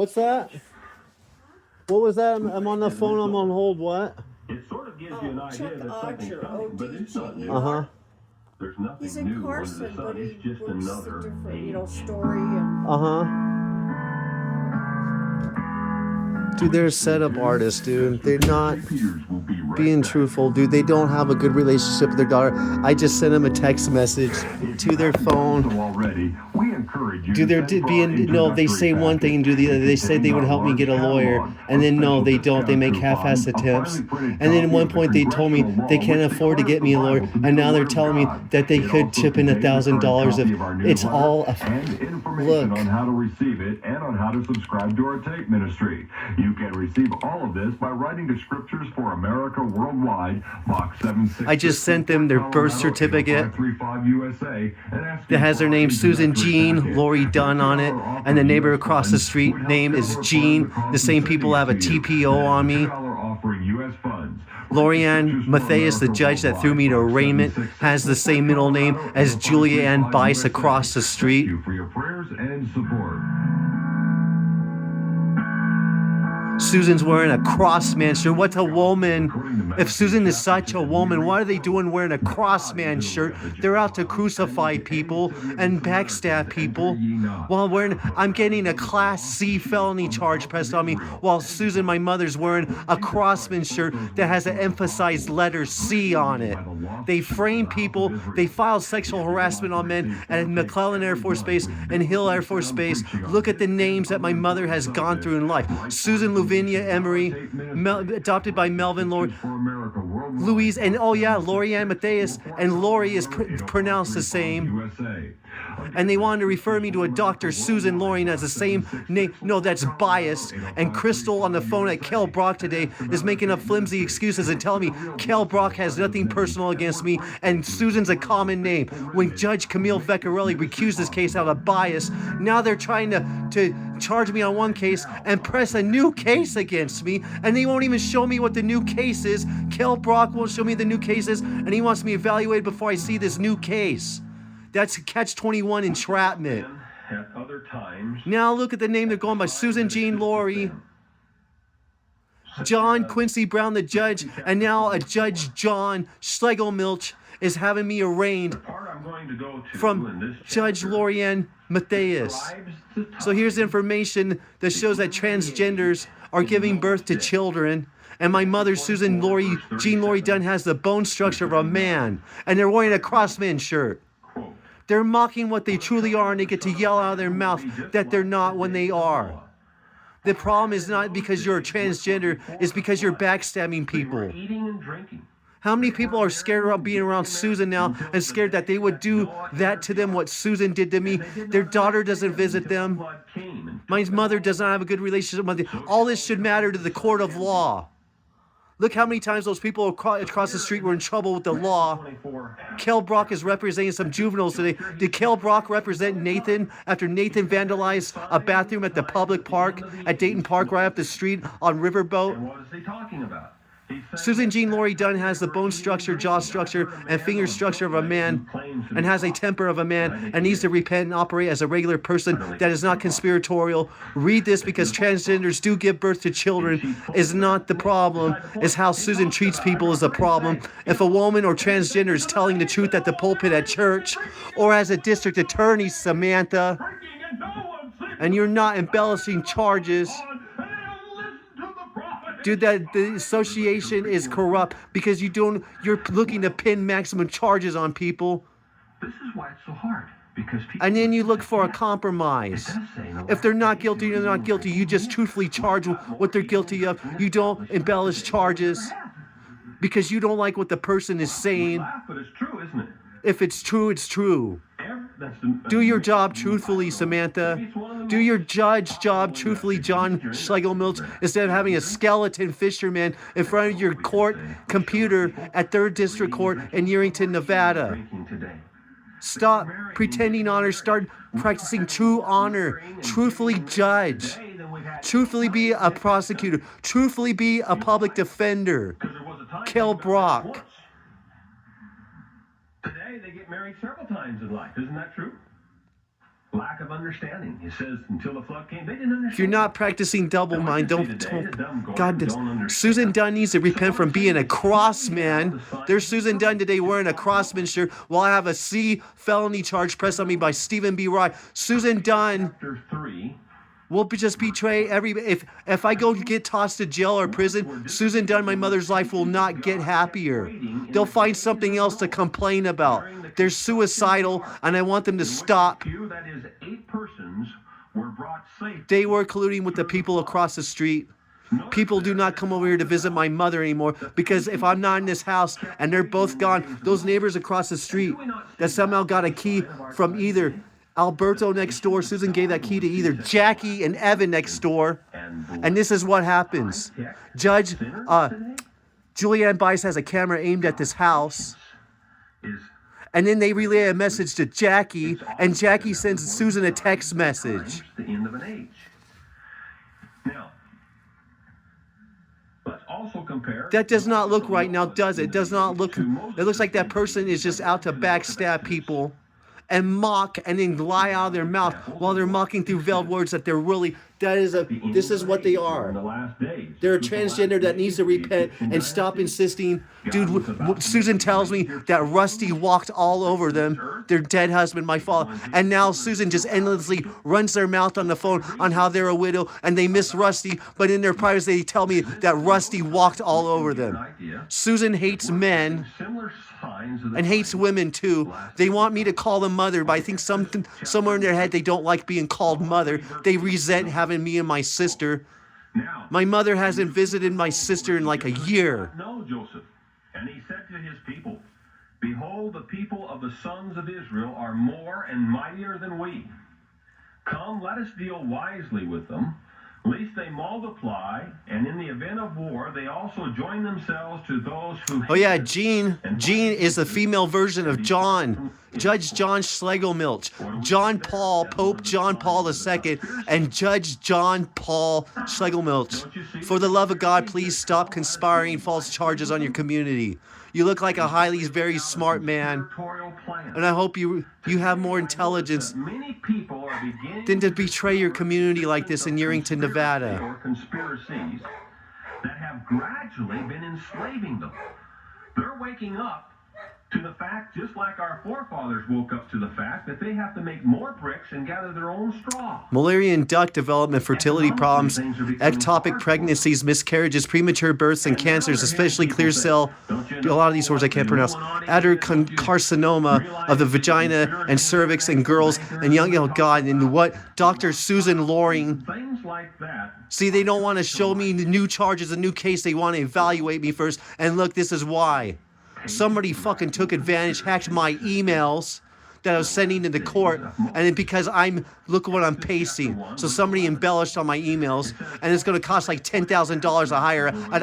What's that? What was that? I'm on the phone. I'm on hold. What? It sort of gives you an idea that something's Archer, coming, but it's not new. Uh-huh. There's nothing He's new in under the Carson, sun. but he It's just works a another different, age. story and Uh-huh. Dude, they're setup artists, dude. They're not being truthful, dude. They don't have a good relationship with their daughter. I just sent them a text message to their phone. Dude, they're being, no, they say one thing and do the other. They say they would help me get a lawyer, and then no, they don't. They make half-assed attempts. And then at one point they told me they can't afford to get me a lawyer, and now they're telling me that they could chip in $1,000 if it's all a look. On how to receive it and on how to subscribe to our tape ministry. You can receive all of this by writing to Scriptures for America Worldwide, Box 76. I just sent them their birth certificate that has their name Susan Jean Lohrey Dunn on it, and the neighbor across the street name is Jean. The same people have a TPO on me. Lohrey Matthias, the judge that threw me to arraignment, has the same middle name as Julia Ann Bice across the street. Thank you for your prayers and support. Susan's wearing a Crosman shirt. What's a woman? If Susan is such a woman, what are they doing wearing a Crosman shirt? They're out to crucify people and backstab people. While I'm getting a Class C felony charge pressed on me, while Susan, my mother's, wearing a Crosman shirt that has an emphasized letter C on it. They frame people. They file sexual harassment on men at McClellan Air Force Base and Hill Air Force Base. Look at the names that my mother has gone through in life. Susan Lavinia Emery, adopted by Melvin Louise, and oh yeah, Lohrey Ann Matthias, and Lohrey is pronounced the same. And they wanted to refer me to a Dr. Susan Lohrey as the same name. No, that's biased. And Crystal on the phone at Kel Brock today is making up flimsy excuses and telling me Kel Brock has nothing personal against me and Susan's a common name. When Judge Camille Vecchiarelli recused this case out of bias, now they're trying to charge me on one case and press a new case against me, and they won't even show me what the new case is. Kel Brock won't show me the new cases, and he wants me evaluated before I see this new case. That's catch-21 entrapment. At other times, Now look at the name they're going by: Susan Jean Lohrey, John Quincy Brown, the judge, and now a Judge John Schlegelmilch is having me arraigned from Judge Lohrey Ann Matthias. So here's information that shows that transgenders are giving birth to children. And my mother, Susan Lohrey, Jean Lohrey Dunn, has the bone structure of a man. And they're wearing a Crosman shirt. They're mocking what they truly are, and they get to yell out of their mouth that they're not when they are. The problem is not because you're a transgender, it's because you're backstabbing people. eating and drinking. How many people are scared about being around Susan now and scared that they would do that to them, what Susan did to me? Their daughter doesn't visit them. My mother does not have a good relationship with them. All this should matter to the court of law. Look how many times those people across the street were in trouble with the law. Kel Brock is representing some juveniles today. Did Kel Brock represent Nathan after Nathan vandalized a bathroom at the public park at Dayton Park right up the street on Riverboat? And what is he talking about? Susan Jean Lohrey Dunn has the bone structure, jaw structure, and finger structure of a man, and has a temper of a man, and needs to repent and operate as a regular person that is not conspiratorial. Read this, because transgenders do give birth to children is not the problem. Is how Susan treats people is the problem. If a woman or transgender is telling the truth at the pulpit at church, or as a district attorney, Samantha, and you're not embellishing charges, dude, that the association is corrupt because you're looking to pin maximum charges on people. This is why it's so hard. Because people, and then you look for a compromise. If they're not guilty, they're not guilty. You just truthfully charge what they're guilty of. You don't embellish charges because you don't like what the person is saying. But it's true, isn't it? If it's true, it's true. Do your job truthfully, Samantha. Do your judge job truthfully, John Schlegelmilch, instead of having a skeleton fisherman in front of your court computer at 3rd District Court in Yerington, Nevada. Stop pretending honor. Start practicing true honor. Truthfully judge. Truthfully be a prosecutor. Truthfully be a public defender. Kel Brock. Today they get married several times in life. Isn't that true? lack of understanding. He says until the flood came, they didn't understand. If you're not practicing double And mind, like you don't, see today, don't a dumb God, don't understand. Susan Dunn needs to repent from being a Crosman. There's Susan Dunn today wearing a Crosman shirt while I have a C felony charge pressed on me by Stephen B. Rye. Susan Dunn Chapter 3. will just betray every. If I go get tossed to jail or prison, Susan Dunn, my mother's life will not get happier. They'll find something else to complain about. They're suicidal, and I want them to stop. That is 8 persons were brought safe. They were colluding with the people across the street. People do not come over here to visit my mother anymore because if I'm not in this house and they're both gone, those neighbors across the street that somehow got a key from either Alberto next door, Susan gave that key to either Jackie and Evan next door, and this is what happens. Judge Julianne Bice has a camera aimed at this house, and then they relay a message to Jackie, and Jackie sends Susan a text message. The end of an age. Now, let's also compare. That does not look right now, does it? It does not look. It looks like that person is just out to backstab people and mock and then lie out of their mouth while they're mocking through veiled words that they're really. This is what they are. They're a transgender that needs to repent and stop insisting. Dude, Susan tells me that Rusty walked all over them, their dead husband, my father. And now Susan just endlessly runs their mouth on the phone on how they're a widow and they miss Rusty. But in their privacy, they tell me that Rusty walked all over them. Susan hates men and hates women too. They want me to call them mother, but I think somewhere in their head they don't like being called mother. They resent having me and my sister. My mother hasn't visited my sister in like a year. No, Joseph. And he said to his people, behold, the people of the sons of Israel are more and mightier than we. Come, let us deal wisely with them, lest they multiply, and in the event of war, they also join themselves to those who... Oh yeah, Jean is the female version of John. Judge John Schlegelmilch, John Paul, Pope John Paul II, and Judge John Paul Schlegelmilch. For the love of God, please stop conspiring false charges on your community. You look like a very smart man, and I hope you have more intelligence than to betray your community like this in Yerington, Nevada. Or conspiracies that have gradually been enslaving them. They're waking up to the fact, just like our forefathers woke up to the fact, that they have to make more bricks and gather their own straw. Müllerian duct development, fertility problems, ectopic pregnancies, miscarriages, premature births, and cancers, especially clear cell, a lot of these words I can't pronounce, adenocarcinoma of the vagina and cervix in girls and young God, and what Dr. Susan Lohrey. Things like that. See, they don't want to show me the new charges, a new case. They want to evaluate me first. And look, this is why. Somebody fucking took advantage, hacked my emails that I was sending to the court, and then because look what I'm pasting. So somebody embellished on my emails, and it's going to cost like $10,000 to hire an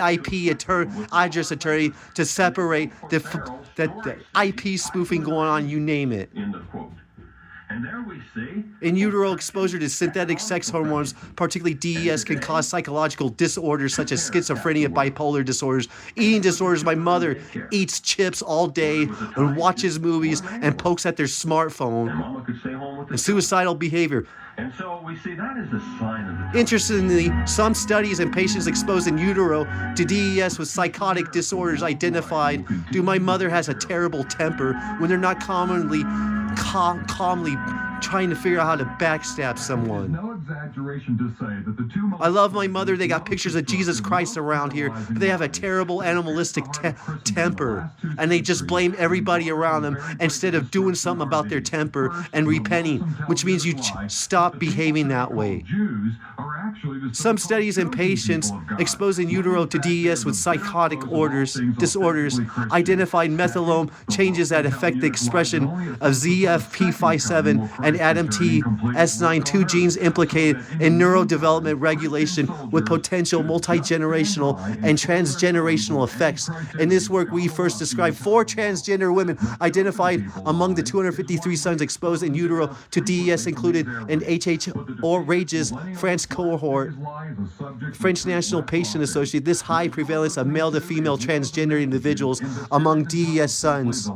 address attorney to separate the IP spoofing going on, you name it. End of quote. And there we see... In utero exposure to synthetic sex hormones, particularly DES, can cause psychological disorders such as schizophrenia, bipolar disorders, eating disorders. My mother eats chips all day and watches movies and pokes at their smartphone. Mama could stay home with And suicidal behavior. And so we see that is a sign of the... Interestingly, some studies in patients exposed in utero to DES with psychotic disorders identified. My mother has a terrible temper when they're not calmly trying to figure out how to backstab someone. No exaggeration to say that the two... I love my mother. They got pictures of Jesus Christ around here, but they have a terrible animalistic temper, and they just blame everybody around them instead of doing something about their temper and repenting, which means you stop behaving that way. Some studies in patients exposed in utero to DES with psychotic disorders identified methylome changes that affect the expression of ZFP57 and ADAMT S9, 2 genes implicated in neurodevelopment regulation with potential multi-generational and transgenerational effects. In this work, we first described 4 transgender women identified among the 253 sons exposed in utero to DES, included in HH or Rages, France cohort, French National Patient Association, this high prevalence of male to female transgender individuals among DES sons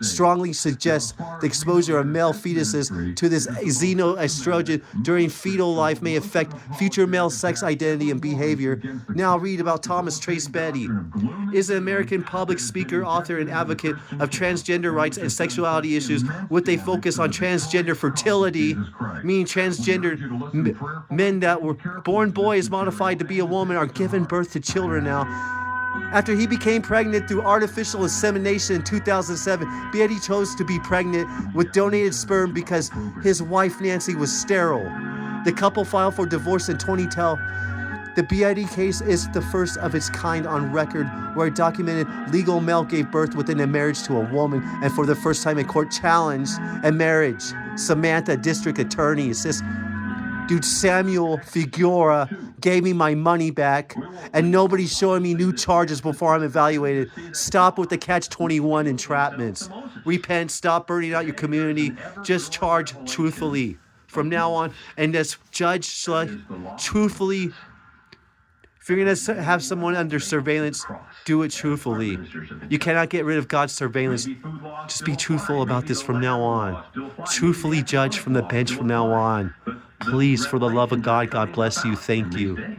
strongly suggests the exposure of male fetuses to this xenoestrogen during fetal life may affect future male sex identity and behavior. Now read about Thomas Trace Beatie. Is an American public speaker, author, and advocate of transgender rights and sexuality issues with a focus on transgender fertility, meaning transgender men that were born boys modified to be a woman are given birth to children now. After he became pregnant through artificial insemination in 2007, Beatie chose to be pregnant with donated sperm because his wife Nancy was sterile. The couple filed for divorce in 2012. The Beatie case is the first of its kind on record where a documented legal male gave birth within a marriage to a woman and for the first time in court challenged a marriage. Samantha, district attorney, says, dude, Samuel Figueroa gave me my money back and nobody's showing me new charges before I'm evaluated. Stop with the catch-21 entrapments. Repent, stop burning out your community. Just charge truthfully from now on and just judge truthfully. If you're going to have someone under surveillance, do it truthfully. You cannot get rid of God's surveillance. Just be truthful about this from now on. Truthfully judge from the bench from now on. Please, for the love of God, God bless you. Thank you.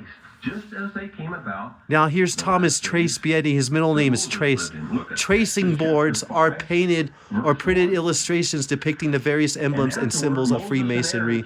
Now here's Thomas Trace Beatie. His middle name is Trace. Tracing boards are painted or printed illustrations depicting the various emblems and symbols of Freemasonry.